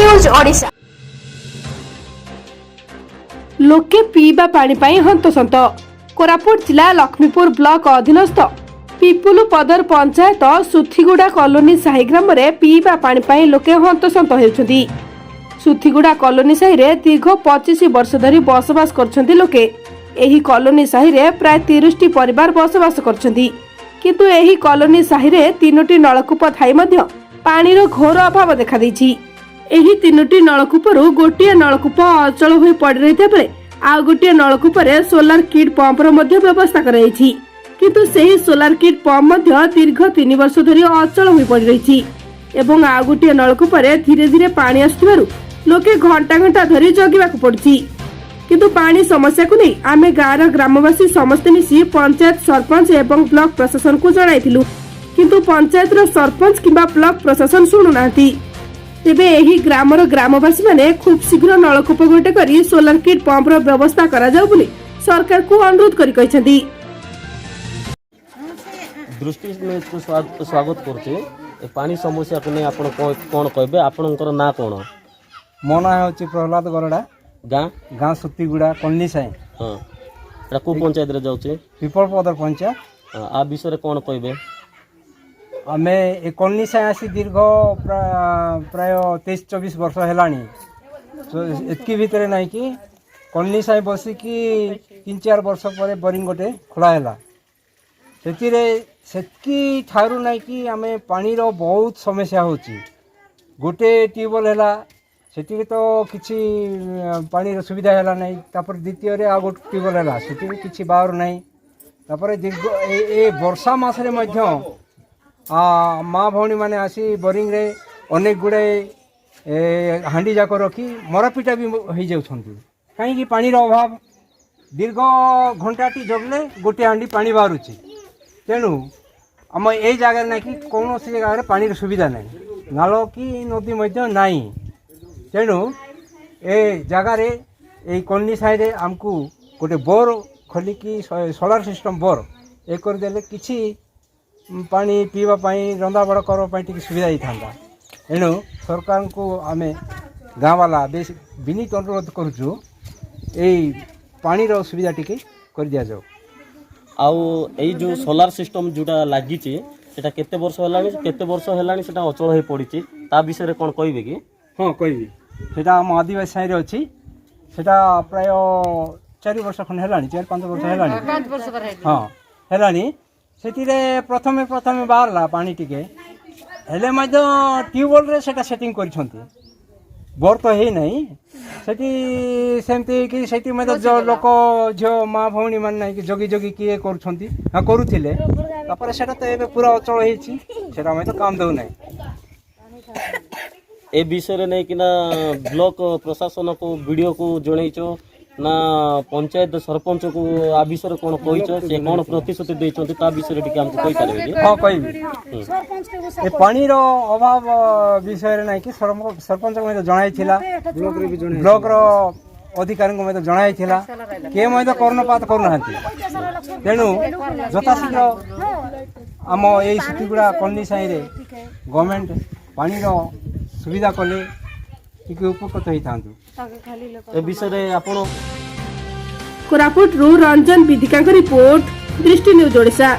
News Odisha. लोके पीवा पानी पाई हंतसंत। कोरापुट जिला लक्ष्मीपुर ब्लॉक अधीनस्थ पिपुलु पदर पंचायत सुथिगुड़ा कॉलोनी साही ग्राम रे पीवा पानी पाई लोके हंतसंत हेउछंती। सुथिगुड़ा कॉलोनी साही रे दीर्घ 25 वर्ष धरी बसवास करछंती लोके। एही कॉलोनी साही रे प्राय 30 परिवार बसवास करछंती, किंतु एही कॉलोनी साही रे 3टी नलकूप थाई मध्य पानीर घोर अभाव देखा दैछि। एही 3टी नलकूपरू गोटिए नलकूप अचल होई पड़ी रहिता बेले आ गोटिए नलकूप रे सोलार किट पंपर मध्य व्यवस्था कराइछि, किंतु सेही सोलार किट पंप मध्य दीर्घ 3 वर्ष धरि अचल होई पड़ी रहिछि एवं आ गोटिए नलकूप रे धीरे धीरे पानी आसुथिबारु लोके घंटा घंटा धरि जगिबाकू पड़छि। किंतु पानी समस्या को नहीं आमे गाँव ग्रामवासी समस्त मिसी पंचायत सरपंच एवं ब्लॉक प्रशासन को जणाइथिलु, किंतु पंचायत रो सरपंच किंबा ब्लॉक प्रशासन सुनु नांती। तेबे एही ग्रामर ग्रामवासी माने खूब शीघ्र नलकूप गोटे करी सोलार किट पंप रो व्यवस्था करा जाउ बोली सरकार को अनुरोध करी कहिसेंती। दृष्टि को स्वागत करते पानी समस्या को नहीं आपण कोन कहबे आपनकर ना कोन? मो ना होची प्रहलाद गरडा गाँ सुतीगुड़ा कॉलोनी साई। हां एटा को पंचायत रे जाउचे? पिपल पदर पंचायत। आ विषय रे कोन कहबे? आमे ए कॉलोनी साई आसी दीर्घ प्राय 23-24 वर्ष हेलानी। तो एतकी भितरे नाही कि कॉलोनी साई बसी कि 3-4 वर्ष पर बोरिंग गोटे खोला हैला। सेतकी ठारू नाही कि आमे पानी रो बहुत समस्या होची। गोटे ट्यूबवेल हैला सेठी तो किछि पानी रो सुविधा हैला नाही। तापर द्वितीय रे आ गोटे ट्यूबवेल हैला सेठी भी किछि बाहर नाही। तापर दीर्घ ए वर्षा मास रे मध्य माँ भौणी मैंने आसी बोरिंग रे अनेक गुड़े हांडी जाक रखी मरापिटा भी हो जाउछंती। कहीं पानी रो अभाव दीर्घ घंटाटी जगले गोटे हांडी पानी बाहरुची। तेणु आम ए जगह ना कि कौन सी जगह पानी सुविधा ना नाल कि नदी मध्य नाई। तेणु ए जगार ए कॉलोनी साइड आमको गोटे बोर खोलिकी सोलार सिस्टम बोर ए करदेले किछि पानी पीवा पाई रंधा बड़ करवा सुविधा ही था। एणु सरकार को आमे गाँव वाला बेस विनीत अनुरोध करुचु पानी रो सुविधा टिके कर दिया जाओ। आउ एई जो सोलार सिस्टम जोटा लागि छि सेटा केते वर्ष हेलानी केते वर्ष हेलानी सेटा अचल होई पड़ी छि ता विषय रे कोन कहबे कि? हां कहबी सेटा हम आदिवासी साइड रे अछि। सेटा प्राय 4 वर्ष खन हेलानी 4-5 वर्ष हेलानी। हां हेलानी सेतिरे प्रथमे बाहरला पानी टिके हेले मध्य ट्यूबवेल रे सेटा सेटिंग करिसंती। बोर तो हे नहीं सेठी सेमती कि सेठी मध्य जो लोक झो माँ भौणी मान नहीं कि जगी जगी किए करुछंती हां करूथिले। तापर सेटा तो एबे पूरा अचल हेछि सेटा मध्य काम दउ नहीं। ए विषय रे नहीं कि ना ब्लॉक प्रशासन को वीडियो को जणैचो ना पंचायत सरपंच को आ विषय रे कोन कहिचो से कोन प्रतिश्रुति दैछंती ता विषय रे टिके हमको कहि पारबे कि? हां कहबी ए पानी रो अभाव विषय रे नहीं कि सरपंच को जणाई थिला ब्लॉक रो अधिकारी को मैं जणाई थिला के मैं कर्णपात करनाहांती। तेणु यथाशीघ्र आम ए सुतीगुड़ा कॉलोनी साई रे गवर्नमेंट पानी रो सुविधा कले टिके उपकृत होई थांतु। ए विषय रे आपण कोरापुट रंजन विधिका रिपोर्ट दृष्टि न्यूज ओडिशा।